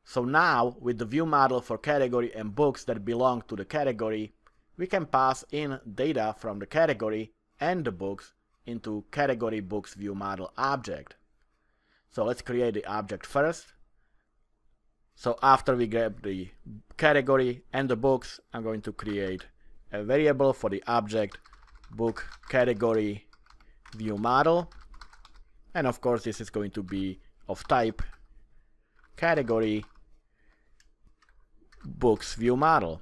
So now, with the view model for category and books that belong to the category, we can pass in data from the category and the books into category books view model object. So let's create the object first. So after we grab the category and the books, I'm going to create a variable for the object book category view model. And of course, this is going to be of type category books view model.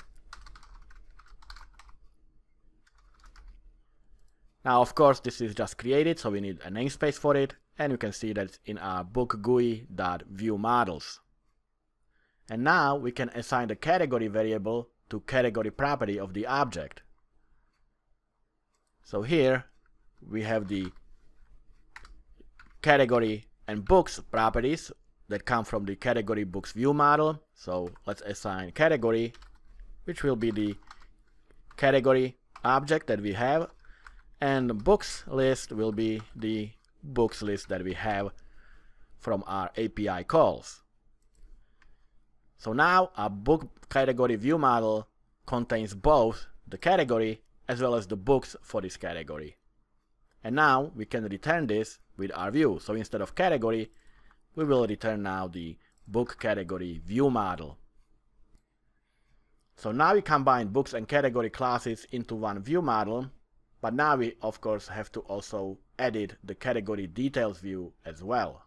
Now, of course, this is just created, so we need a namespace for it, and you can see that it's in our book GUI.viewModels. And now we can assign the category variable to category property of the object. So here we have the category and books properties that come from the category books view model. So let's assign category, which will be the category object that we have, and books list will be the books list that we have from our API calls. So now our book category view model contains both the category as well as the books for this category. And now we can return this with our view. So instead of category, we will return now the book category view model. So now we combine books and category classes into one view model, but now we of course have to also edit the category details view as well.